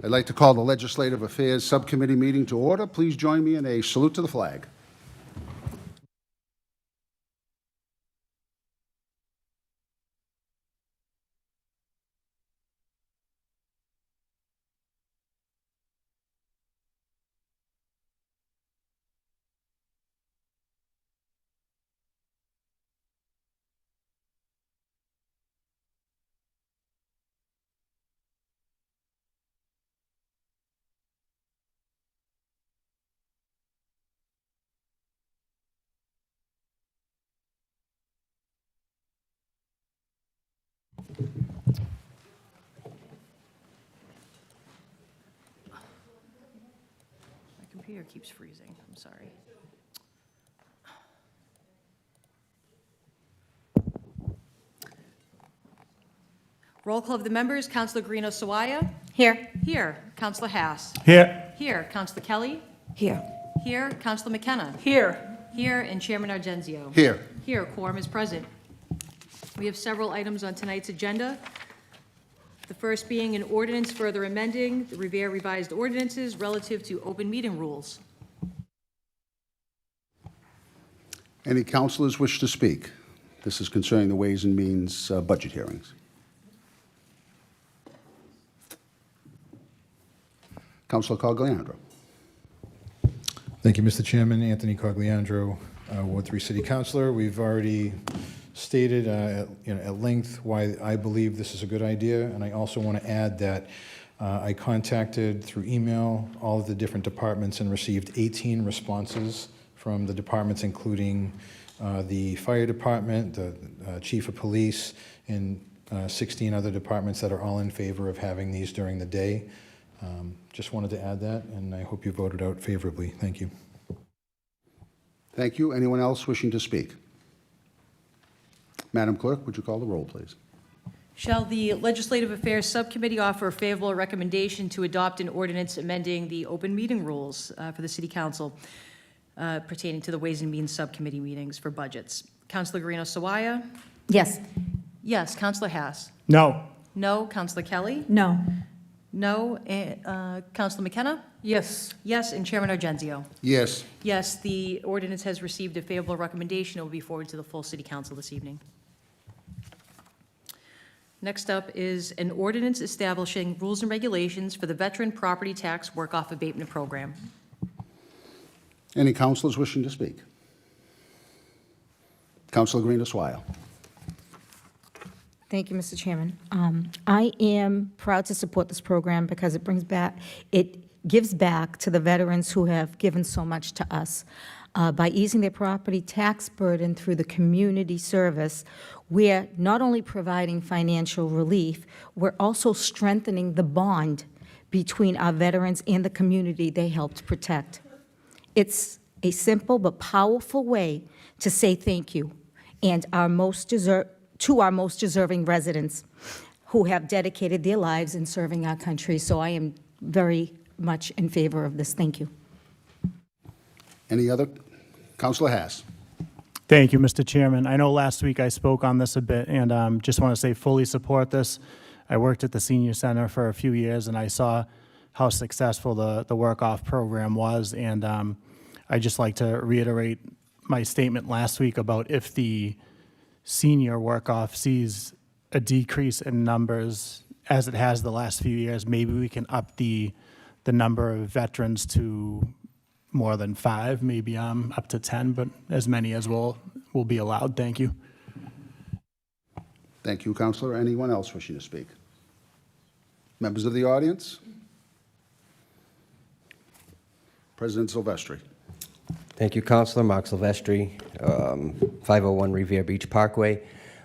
I'd like to call the Legislative Affairs Subcommittee meeting to order. Please join me in a salute to the flag. My computer keeps freezing. I'm sorry. Roll call of the members. Councilor Guarino Sawaya. Here. Here. Councilor Haas. Here. Here. Councilor Kelly. Here. Here. Councilor McKenna. Here. Here. And Chairman Argenzio. Here. Here. Quorum is present. We have several items on tonight's agenda. The first being an ordinance further amending the Revere revised ordinances relative to open meeting rules. Any councilors wish to speak? This is concerning the Ways and Means budget hearings. Councilor Cogliandro. Thank you, Mr. Chairman. Anthony Cogliandro, Ward 3 City Councilor. We've already stated at length why I believe this is a good idea, and I also want to add that I contacted through email all of the different departments and received 18 responses from the departments, including the fire department, the chief of police, and 16 other departments that are all in favor of having these during the day. Just wanted to add that, and I hope you voted out favorably. Thank you. Thank you. Anyone else wishing to speak? Madam Clerk, would you call the roll, please? Shall the Legislative Affairs Subcommittee offer a favorable recommendation to adopt an ordinance amending the open meeting rules for the City Council pertaining to the Ways and Means Subcommittee meetings for budgets? Councilor Guarino Sawaya? Yes. Yes. Councilor Haas? No. No. Councilor Kelly? No. No. Councilor McKenna? Yes. Yes. And Chairman Argenzio? Yes. Yes, the ordinance has received a favorable recommendation. It will be forwarded to the full City Council this evening. Next up is an ordinance establishing rules and regulations for the Veteran Property Tax Work-Off Abatement Program. Any councilors wishing to speak? Councilor Guarino Sawaya. Thank you, Mr. Chairman. I am proud to support this program because it gives back to the veterans who have given so much to us. By easing their property tax burden through the community service, we're not only providing financial relief, we're also strengthening the bond between our veterans and the community they helped protect. It's a simple but powerful way to say thank you and to our most deserving residents who have dedicated their lives in serving our country. So I am very much in favor of this. Thank you. Any other? Councilor Haas. Thank you, Mr. Chairman. I know last week I spoke on this a bit, and just want to say fully support this. I worked at the senior center for a few years, and I saw how successful the work-off program was, and I'd just like to reiterate my statement last week about if the senior work-off sees a decrease in numbers as it has the last few years, maybe we can up the number of veterans to more than 5, maybe up to 10, but as many as will be allowed. Thank you. Thank you, Councilor. Anyone else wishing to speak? Members of the audience? President Silvestri. Thank you, Councilor. Mark Silvestri, 501 Revere Beach Parkway.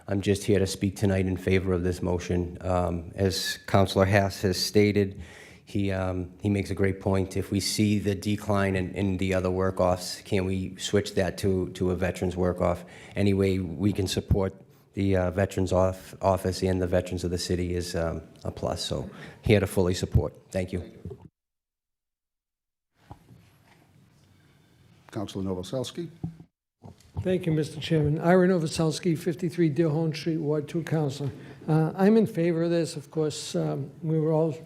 I'm just here to speak tonight in favor of this motion. As Councilor Haas has stated, he makes a great point. If we see the decline in the other work-offs, can we switch that to a veterans work-off? Any way we can support the Veterans Office and the veterans of the city is a plus. So here to fully support. Thank you. Councilor Novoselsky. Thank you, Mr. Chairman. Ira Novoselsky, 53 Dearborn Street, Ward 2 Councilor. I'm in favor of this. Of course, we were all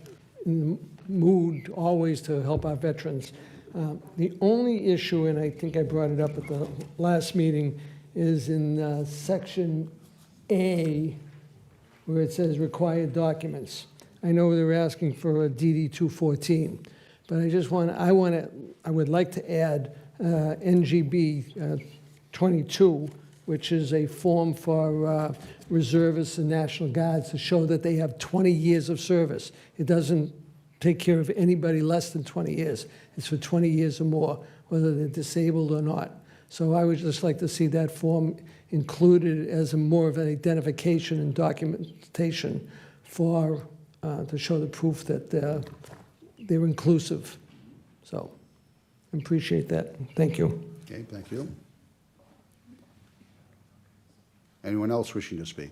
mood always to help our veterans. The only issue, and I think I brought it up at the last meeting, is in Section A, where it says required documents. I know they're asking for a DD 214, but I would like to add NGB 22, which is a form for reservists and National Guards to show that they have 20 years of service. It doesn't take care of anybody less than 20 years. It's for 20 years or more, whether they're disabled or not. So I would just like to see that form included as more of an identification and documentation for, to show the proof that they're inclusive. So I appreciate that. Thank you. Okay, thank you. Anyone else wishing to speak?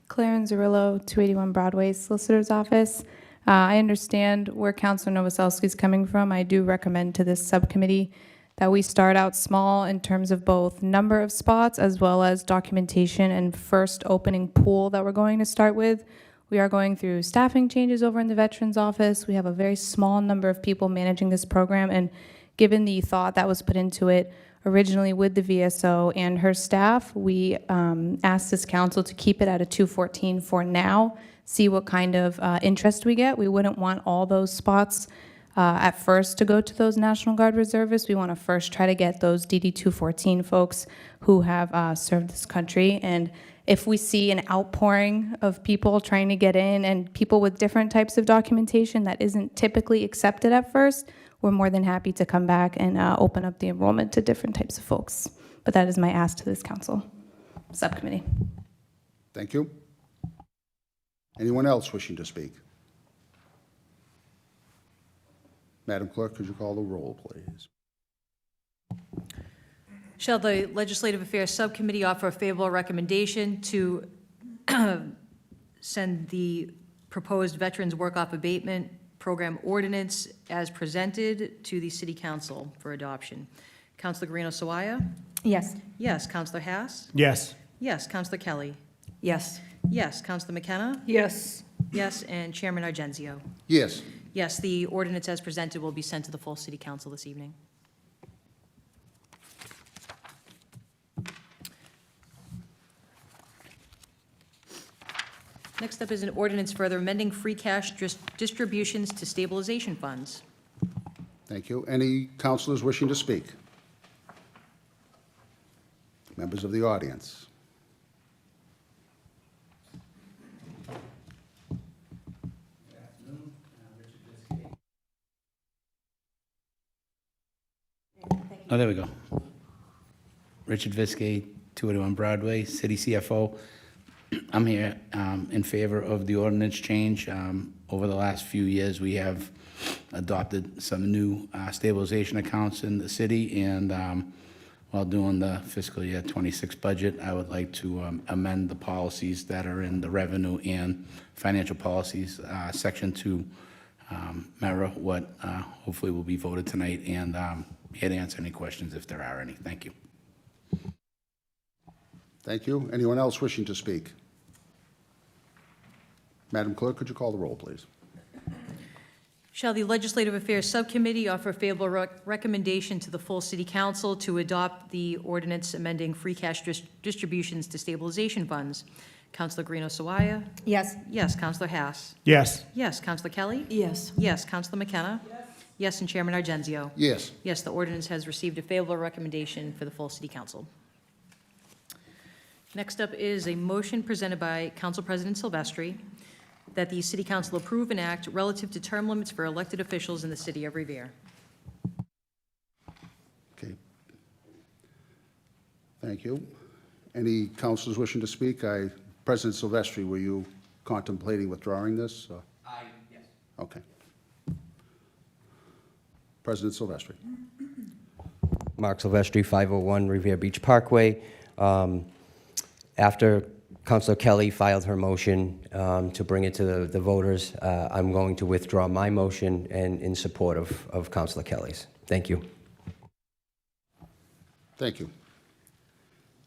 Clarence Zerillo, 281 Broadway, Solicitor's Office. I understand where Councilor Novoselsky is coming from. I do recommend to this subcommittee that we start out small in terms of both number of spots as well as documentation and first opening pool that we're going to start with. We are going through staffing changes over in the Veterans Office. We have a very small number of people managing this program, and given the thought that was put into it originally with the VSO and her staff, we asked this council to keep it at a 214 for now, see what kind of interest we get. We wouldn't want all those spots at first to go to those National Guard reservists. We want to first try to get those DD 214 folks who have served this country. And if we see an outpouring of people trying to get in and people with different types of documentation that isn't typically accepted at first, we're more than happy to come back and open up the enrollment to different types of folks. But that is my ask to this council subcommittee. Thank you. Anyone else wishing to speak? Madam Clerk, could you call the roll, please? Shall the Legislative Affairs Subcommittee offer a favorable recommendation to send the proposed Veterans Work-Off Abatement Program Ordinance as presented to the City Council for adoption? Councilor Guarino-Sawaya? Yes. Yes. Councilor Hass? Yes. Yes. Councilor Kelly? Yes. Yes. Councilor McKenna? Yes. Yes. And Chairman Argenzio? Yes. Yes, the ordinance as presented will be sent to the full City Council this evening. Next up is an ordinance further amending free cash distributions to stabilization funds. Thank you. Any councilors wishing to speak? Members of the audience? Oh, there we go. Richard Viskey, 281 Broadway, City CFO. I'm here in favor of the ordinance change. Over the last few years, we have adopted some new stabilization accounts in the city, and while doing the fiscal year 26 budget, I would like to amend the policies that are in the revenue and financial policies section to mirror what hopefully will be voted tonight, and here to answer any questions if there are any. Thank you. Thank you. Anyone else wishing to speak? Madam Clerk, could you call the roll, please? Shall the Legislative Affairs Subcommittee offer a favorable recommendation to the full City Council to adopt the ordinance amending free cash distributions to stabilization funds? Councilor Guarino-Sawaya? Yes. Yes. Councilor Hass? Yes. Yes. Councilor Kelly? Yes. Yes. Councilor McKenna? Yes. And Chairman Argenzio? Yes. Yes, the ordinance has received a favorable recommendation for the full City Council. Next up is a motion presented by Council President Silvestri that the City Council approve an act relative to term limits for elected officials in the city of Revere. Okay. Thank you. Any councilors wishing to speak? President Silvestri, were you contemplating withdrawing this? Yes. Okay. President Silvestri. Mark Silvestri, 501 Revere Beach Parkway. After Councilor Kelly filed her motion to bring it to the voters, I'm going to withdraw my motion and in support of Councilor Kelly's. Thank you. Thank you.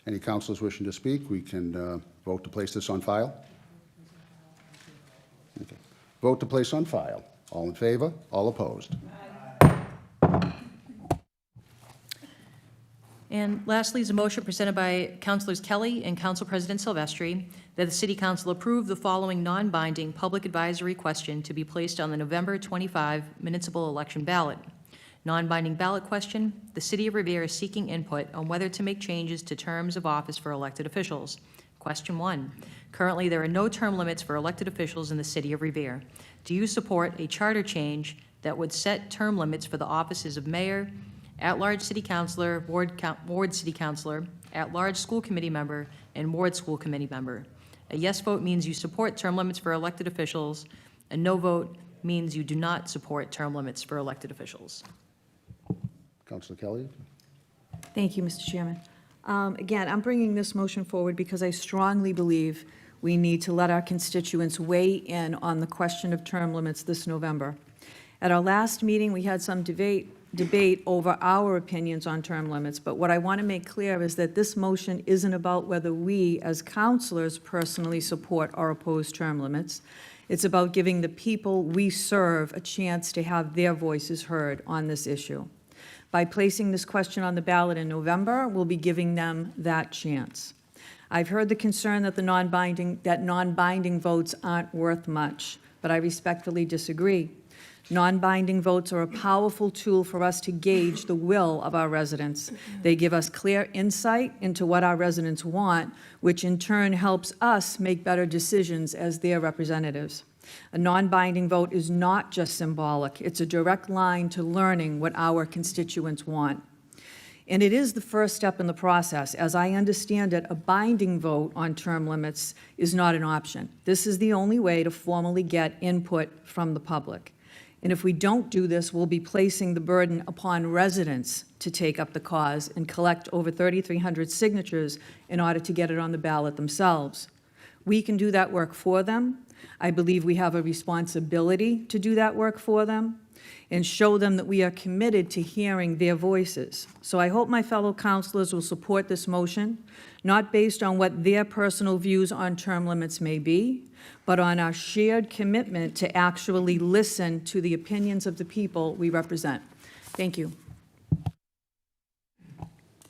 Any councilors wishing to speak? We can vote to place this on file. Vote to place on file. All in favor? All opposed? And lastly is a motion presented by Councilors Kelly and Council President Silvestri that the City Council approve the following non-binding public advisory question to be placed on the November 25 municipal election ballot. Non-binding ballot question: the City of Revere is seeking input on whether to make changes to terms of office for elected officials. Question 1. Currently, there are no term limits for elected officials in the City of Revere. Do you support a charter change that would set term limits for the offices of mayor, at-large city councilor, ward city councilor, at-large school committee member, and ward school committee member? A yes vote means you support term limits for elected officials. A no vote means you do not support term limits for elected officials. Councilor Kelly? Thank you, Mr. Chairman. Again, I'm bringing this motion forward because I strongly believe we need to let our constituents weigh in on the question of term limits this November. At our last meeting, we had some debate over our opinions on term limits, but what I want to make clear is that this motion isn't about whether we, as councilors, personally support or oppose term limits. It's about giving the people we serve a chance to have their voices heard on this issue. By placing this question on the ballot in November, we'll be giving them that chance. I've heard the concern that non-binding votes aren't worth much, but I respectfully disagree. Non-binding votes are a powerful tool for us to gauge the will of our residents. They give us clear insight into what our residents want, which in turn helps us make better decisions as their representatives. A non-binding vote is not just symbolic. It's a direct line to learning what our constituents want. And it is the first step in the process. As I understand it, a binding vote on term limits is not an option. This is the only way to formally get input from the public. And if we don't do this, we'll be placing the burden upon residents to take up the cause and collect over 3,300 signatures in order to get it on the ballot themselves. We can do that work for them. I believe we have a responsibility to do that work for them and show them that we are committed to hearing their voices. So I hope my fellow councilors will support this motion, not based on what their personal views on term limits may be, but on our shared commitment to actually listen to the opinions of the people we represent. Thank you.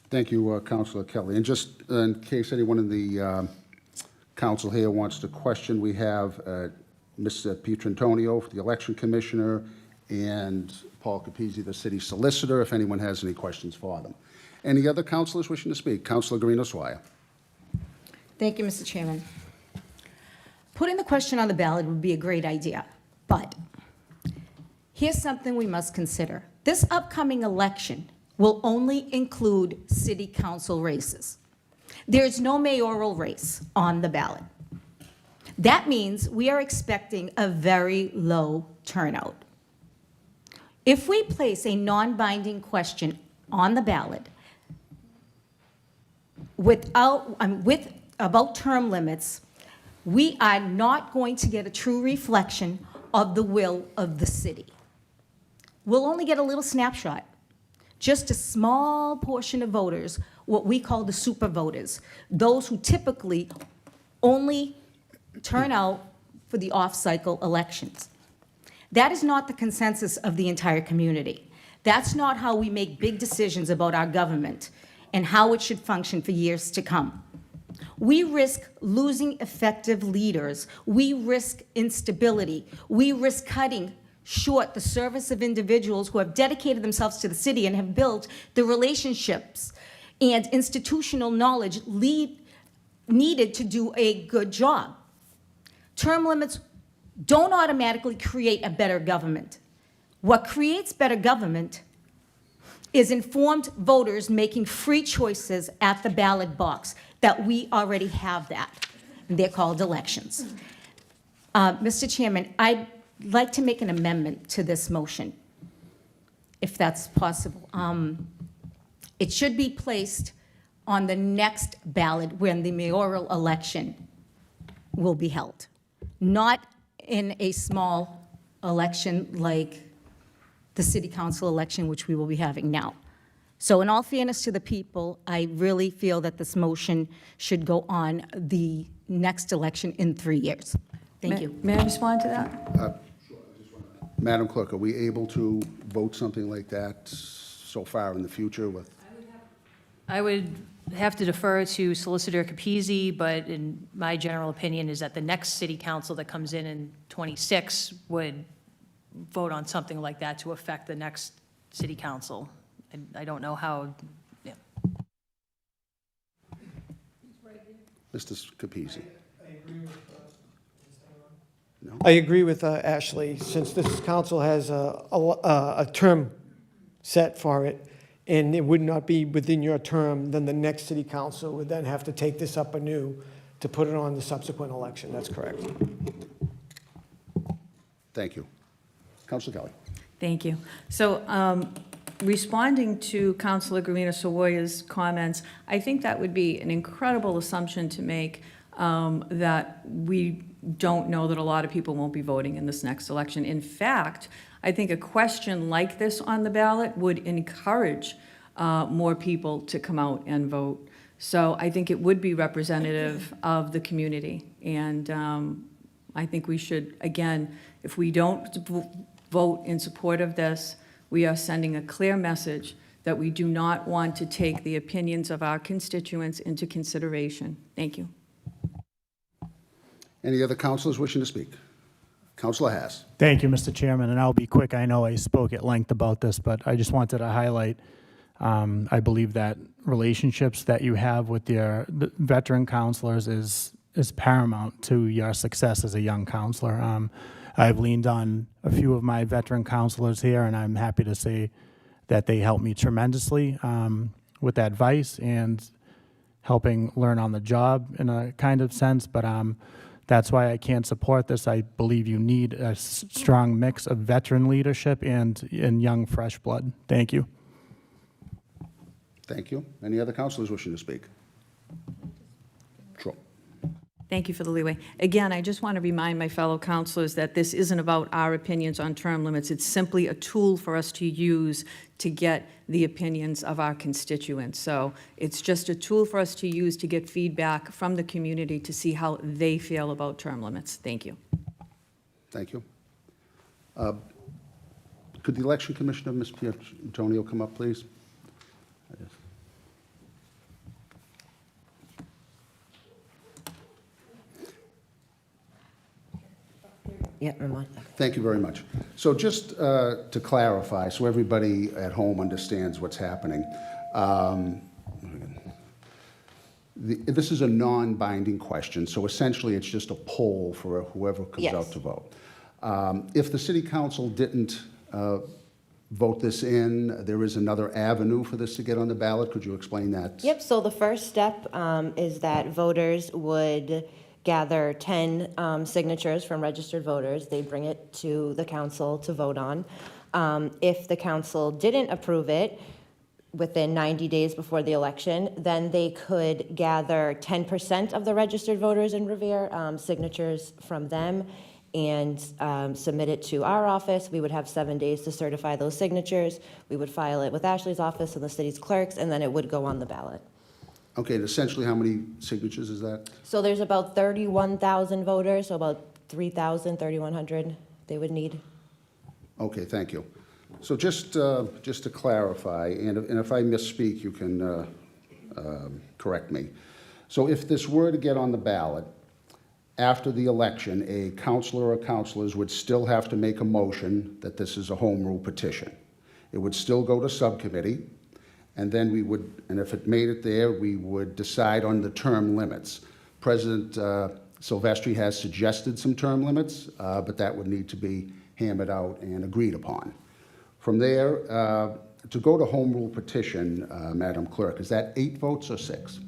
Thank you, Councilor Kelly. And just in case anyone in the council here wants to question, we have Mr. Pietrantonio, the election commissioner, and Paul Capizzi, the city solicitor, if anyone has any questions for them. Any other councilors wishing to speak? Councilor Guarino-Swire. Thank you, Mr. Chairman. Putting the question on the ballot would be a great idea, but here's something we must consider. This upcoming election will only include city council races. There's no mayoral race on the ballot. That means we are expecting a very low turnout. If we place a non-binding question on the ballot about term limits, we are not going to get a true reflection of the will of the city. We'll only get a little snapshot, just a small portion of voters, what we call the super voters, those who typically only turn out for the off-cycle elections. That is not the consensus of the entire community. That's not how we make big decisions about our government and how it should function for years to come. We risk losing effective leaders. We risk instability. We risk cutting short the service of individuals who have dedicated themselves to the city and have built the relationships and institutional knowledge needed to do a good job. Term limits don't automatically create a better government. What creates better government is informed voters making free choices at the ballot box, that we already have that. They're called elections. Mr. Chairman, I'd like to make an amendment to this motion, if that's possible. It should be placed on the next ballot when the mayoral election will be held, not in a small election like the city council election, which we will be having now. So in all fairness to the people, I really feel that this motion should go on the next election in 3 years. Thank you. May I respond to that? Madam Clerk, are we able to vote something like that so far in the future with? I would have to defer to Solicitor Capizzi, but in my general opinion is that the next city council that comes in '26 would vote on something like that to affect the next city council. And I don't know how, yeah. Mr. Capizzi? I agree with Ashley, since this council has a term set for it, and it would not be within your term, then the next city council would then have to take this up anew to put it on the subsequent election. That's correct. Thank you. Councilor Kelly? Thank you. So responding to Councilor Garina Savoya's comments, I think that would be an incredible assumption to make, that we don't know that a lot of people won't be voting in this next election. In fact, I think a question like this on the ballot would encourage more people to come out and vote. So I think it would be representative of the community. And I think we should, again, if we don't vote in support of this, we are sending a clear message that we do not want to take the opinions of our constituents into consideration. Thank you. Any other councilors wishing to speak? Councilor Haas? Thank you, Mr. Chairman, and I'll be quick. I know I spoke at length about this, but I just wanted to highlight, I believe that relationships that you have with your veteran counselors is paramount to your success as a young counselor. I've leaned on a few of my veteran counselors here, and I'm happy to say that they helped me tremendously with advice and helping learn on the job in a kind of sense, but that's why I can't support this. I believe you need a strong mix of veteran leadership and young, fresh blood. Thank you. Thank you. Any other councilors wishing to speak? Sure. Thank you for the leeway. Again, I just want to remind my fellow councilors that this isn't about our opinions on term limits. It's simply a tool for us to use to get the opinions of our constituents. So it's just a tool for us to use to get feedback from the community to see how they feel about term limits. Thank you. Thank you. Could the election commissioner, Ms. Pietrantonio, come up, please? Yeah, Ramon. Thank you very much. So just to clarify, so everybody at home understands what's happening, this is a non-binding question, so essentially it's just a poll for whoever comes out to vote. If the city council didn't vote this in, there is another avenue for this to get on the ballot. Could you explain that? Yep, so the first step is that voters would gather 10 signatures from registered voters. They bring it to the council to vote on. If the council didn't approve it within 90 days before the election, then they could gather 10% of the registered voters in Revere, signatures from them, and submit it to our office. We would have 7 days to certify those signatures. We would file it with Ashley's office and the city's clerks, and then it would go on the ballot. Okay, and essentially how many signatures is that? So there's about 31,000 voters, so about 3,100 they would need. Okay, thank you. So just to clarify, and if I misspeak, you can correct me. So if this were to get on the ballot, after the election, a councilor or councilors would still have to make a motion that this is a home rule petition. It would still go to subcommittee, and then we would, and if it made it there, we would decide on the term limits. President Silvestri has suggested some term limits, but that would need to be hammered out and agreed upon. From there, to go to home rule petition, Madam Clerk, is that 8 votes or 6?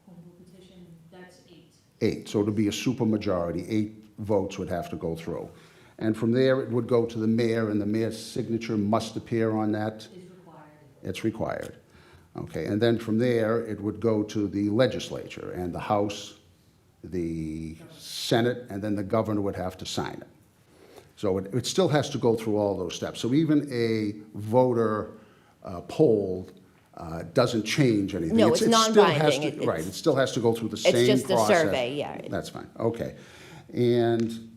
Home rule petition, that's 8. 8, so it'll be a supermajority. 8 votes would have to go through. And from there, it would go to the mayor, and the mayor's signature must appear on that? Is required. It's required. Okay, and then from there, it would go to the legislature, and the House, the Senate, and then the governor would have to sign it. So it still has to go through all those steps. So even a voter poll doesn't change anything. No, it's still has non-binding. to- Right, it still has to go through the same It's process. just a survey, yeah. That's fine, okay. And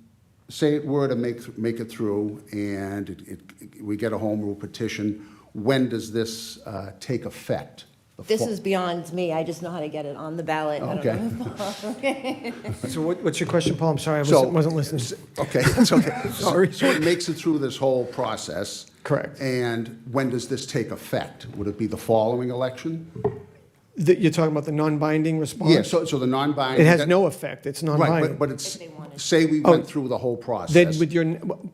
say it were to make it through and we get a home rule petition, when does this take effect? This is beyond me. I just know how to get it on the ballot. I don't Okay. know. So what's your question, Paul? I'm sorry, I So- wasn't listening. Okay, that's okay. Sorry. So it makes it through this whole process. Correct. And when does this take effect? Would it be the following election? You're talking about the non-binding response? Yeah, so the non-binding. It has no effect, it's Right, non-binding. but it's, say we went through the whole process. Then with your,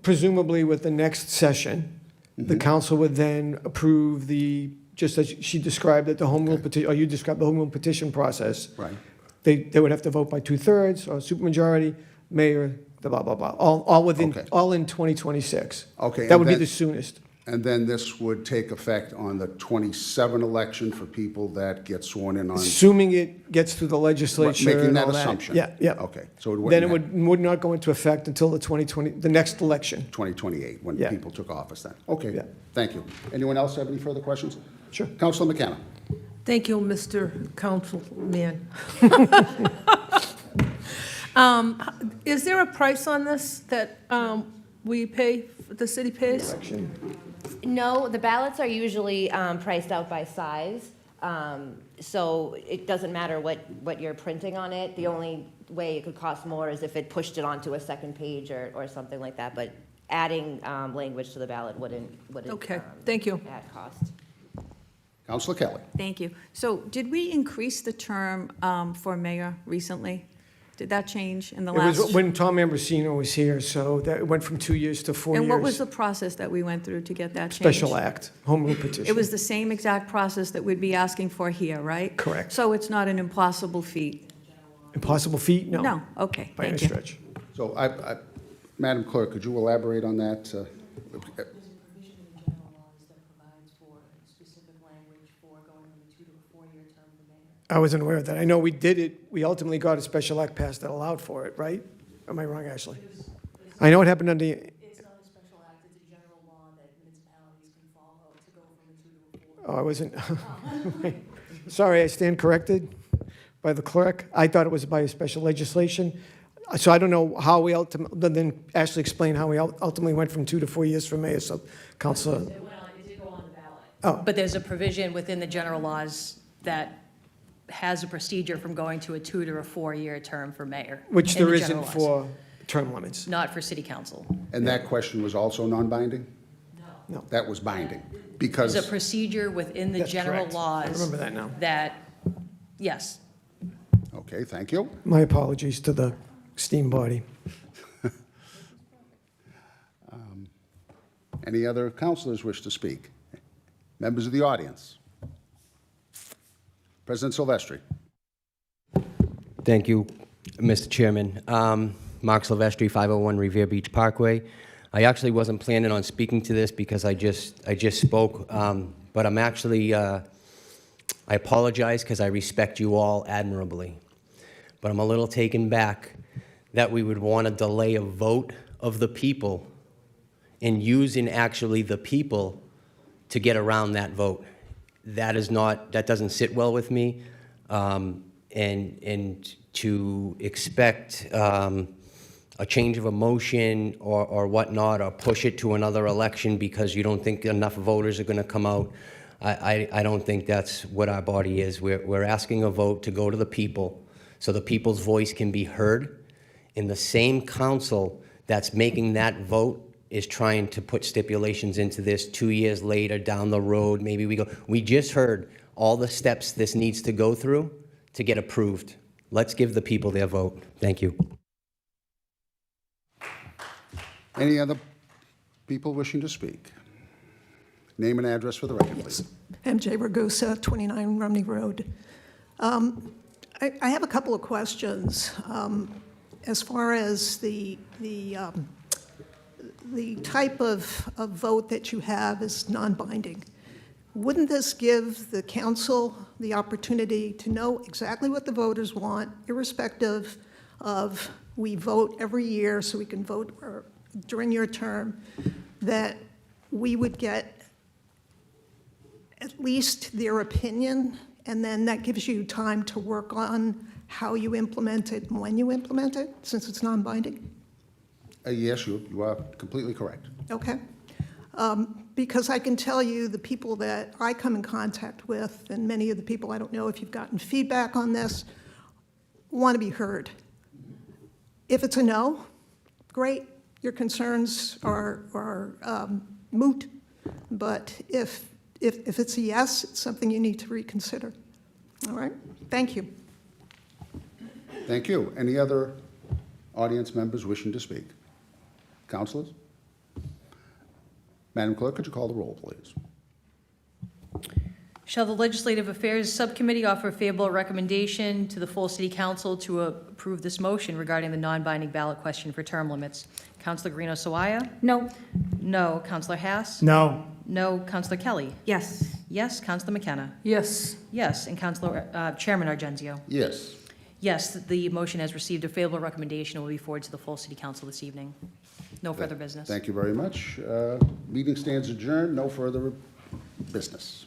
presumably with the next session, the council would then approve the, just as she described it, the home rule petition, or you described the home rule petition process. Right. They would have to vote by 2/3 or supermajority, mayor, the blah, blah, blah, all within, Okay. all in 2026. Okay, That and would be then- the soonest. And then this would take effect on the 27 election for people that get sworn in on. Assuming it gets through the legislature Making and that all that. assumption. Yeah, yeah. Okay, so it Then it wouldn't would not go into effect until the 2020, the next election. 2028, when Yeah. people took office then. Okay, Yeah. thank you. Anyone else have any further questions? Sure. Councilor McKenna. Thank you, Mr. Councilman. Is there a price on this that we pay, the city pays? No, the ballots are usually priced out by size. So it doesn't matter what you're printing on it. The only way it could cost more is if it pushed it onto a second page or something like that. But adding language to the ballot wouldn't Okay, thank you. add cost. Councilor Kelly. Thank you. So did we increase the term for mayor recently? Did that change in the It was last? when Tom Ambrosino was here, so that it went from 2 years to 4 years. And what was the process that we went through to get that changed? Special act, home rule petition. It was the same exact process that we'd be asking for here, right? Correct. So it's not an impossible feat? Impossible feat? No. No, okay, By any thank you. stretch. So Madam Clerk, could you elaborate on that? There's a provision in the general laws that provides for specific language for going from a 2 to a 4-year term for mayor. I wasn't aware of that. I know we did it, we ultimately got a special act passed that allowed for it, right? Am I wrong, Ashley? I know it happened under, It's not a special act, it's a general law that municipalities can follow to go from a 2 to a 4. oh, I wasn't, sorry, I stand corrected by the clerk. I thought it was by a special legislation. So I don't know how we ultimately, then Ashley explained how we ultimately went from 2 to 4 years for mayor, so Councilor. It did go on the ballot. Oh. But there's a provision within the general laws that has a procedure from going to a 2 to a 4-year term for mayor. Which in the there general isn't laws. for term limits. Not for city council. And that question was also non-binding? No. That was binding, There's a because, procedure within the That's general correct. laws. I remember that now. That, yes. okay, thank you. My apologies to the esteemed body. Any other councilors wish to speak? Members of the audience? President Silvestri. Thank you, Mr. Chairman. Mark Silvestri, 501 Revere Beach Parkway. I actually wasn't planning on speaking to this because I just spoke, but I'm actually, I apologize because I respect you all admirably. But I'm a little taken back that we would want to delay a vote of the people and using actually the people to get around that vote. That doesn't sit well with me. And to expect a change of a motion or whatnot, or push it to another election because you don't think enough voters are going to come out, I don't think that's what our body is. We're asking a vote to go to the people so the people's voice can be heard. And the same council that's making that vote is trying to put stipulations into this 2 years later down the road. Maybe we just heard all the steps this needs to go through to get approved. Let's give the people their vote. Thank you. Any other people wishing to speak? Name and address for the record, please. MJ Ragusa, 29 Rumney Road. I have a couple of questions. As far as the type of vote that you have is non-binding, wouldn't this give the council the opportunity to know exactly what the voters want, irrespective of we vote every year so we can vote during your term, that we would get at least their opinion, and then that gives you time to work on how you implement it and when you implement it, since it's non-binding? Yes, you are completely correct. Okay. Because I can tell you, the people that I come in contact with, and many of the people, I don't know if you've gotten feedback on this, want to be heard. If it's a no, great, your concerns are moot. But if it's a yes, it's something you need to reconsider. All right? Thank you. Thank you. Any other audience members wishing to speak? Councilors? Madam Clerk, could you call the roll, please? Shall the Legislative Affairs Subcommittee offer a favorable recommendation to the full City Council to approve this motion regarding the non-binding ballot question for term limits? Counselor Guarino Sawaya? No. No. Counselor Hass? No. No. Counselor Kelly? Yes. Yes. Counselor McKenna? Yes. Yes. And Counselor, Chairman Argenzio? Yes. Yes, the motion has received a favorable recommendation and will be forwarded to the full City Council this evening. No further business. Thank you very much. Meeting stands adjourned. No further business.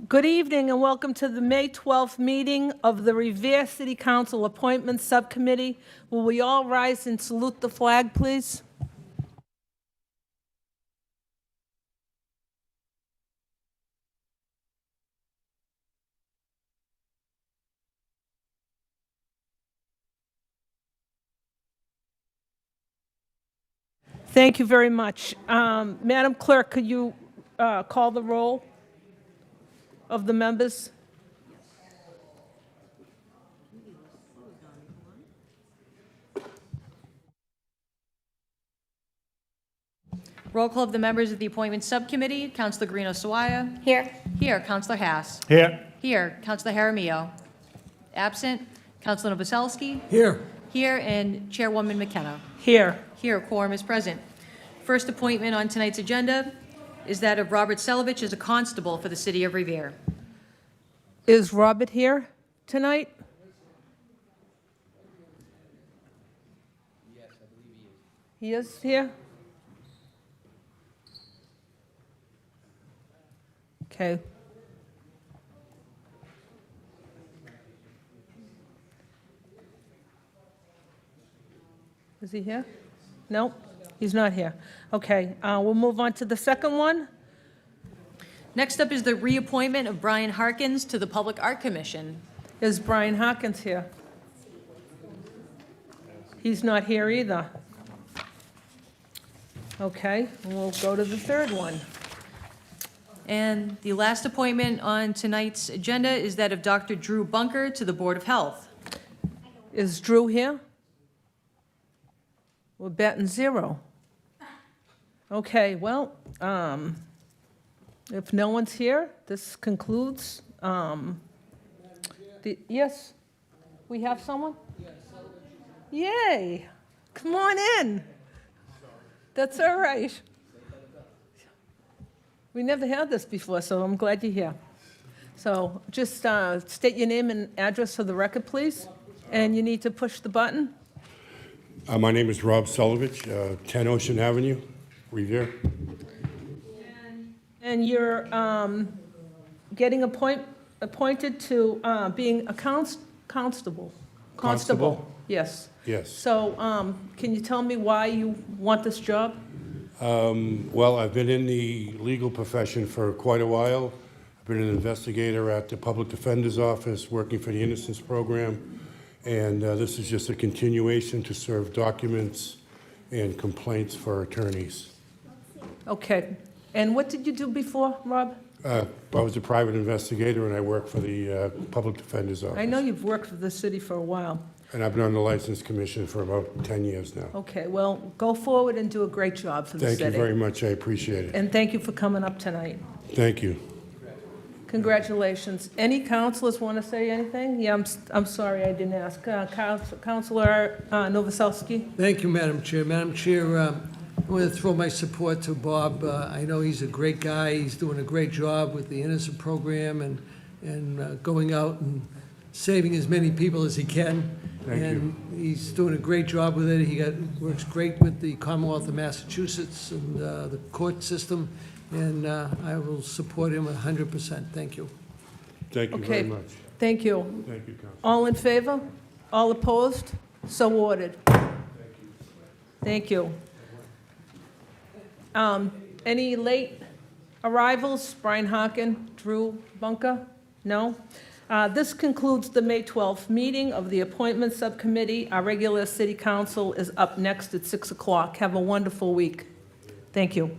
Good evening and welcome to the May 12th meeting of the Revere City Council Appointments Subcommittee. Will we all rise and salute the flag, please? Thank you very much. Madam Clerk, could you call the roll of the members? Roll call of the members of the Appointments Subcommittee. Councilor Guarino Sawaya. Here. Here. Councilor Haas. Here. Here. Councilor Jaramillo. Absent. Councilor Novoselsky. Here. Here. And Chairwoman McKenna. Here. Here, quorum is present. First appointment on tonight's agenda is that of Robert Selovich as a constable for the city of Revere. Is Robert here tonight? Yes, I believe he is. He is here? Okay. Is he here? No, he's not here. Okay, we'll move on to the second one. Next up is the reappointment of Brian Harkins to the Public Art Commission. Is Brian Hawkins here? He's not here either. Okay, we'll go to the third one. And the last appointment on tonight's agenda is that of Dr. Drew Bunker to the Board of Health. Is Drew here? We're betting 0. Okay, well, if no one's here, this concludes. Yes, we have someone? Yay, come on in. That's all right. We never had this before, so I'm glad you're here. So just state your name and address for the record, please. And you need to push the button. My name is Rob Selovich, 10 Ocean Avenue, Revere. And you're getting appointed to being a constable. Constable? Yes. Yes. So can you tell me why you want this job? Well, I've been in the legal profession for quite a while. I've been an investigator at the Public Defender's Office, working for the Innocence Program. And this is just a continuation to serve documents and complaints for attorneys. Okay. And what did you do before, Rob? I was a private investigator, and I work for the Public Defender's Office. I know you've worked for the city for a while. And I've been on the License Commission for about 10 years now. Okay, well, go forward and do a great job for the city. Thank you very much. I appreciate it. And thank you for coming up tonight. Thank you. Congratulations. Any councilors want to say anything? Yeah, I'm sorry I didn't ask. Councilor Novoselsky? Thank you, Madam Chair. Madam Chair, I want to throw my support to Bob. I know he's a great guy. He's doing a great job with the Innocent Program and going out and saving as many people as he can. Thank you. And he's doing a great job with it. He works great with the Commonwealth of Massachusetts and the court system, and I will support him 100%. Thank you. Thank you very much. Thank you. Thank you, Council. All in favor? All opposed? So ordered. Thank you. Any late arrivals? Brian Harkin, Drew Bunker? No? This concludes the May 12th meeting of the Appointments Subcommittee. Our regular city council is up next at 6 o'clock. Have a wonderful week. Thank you.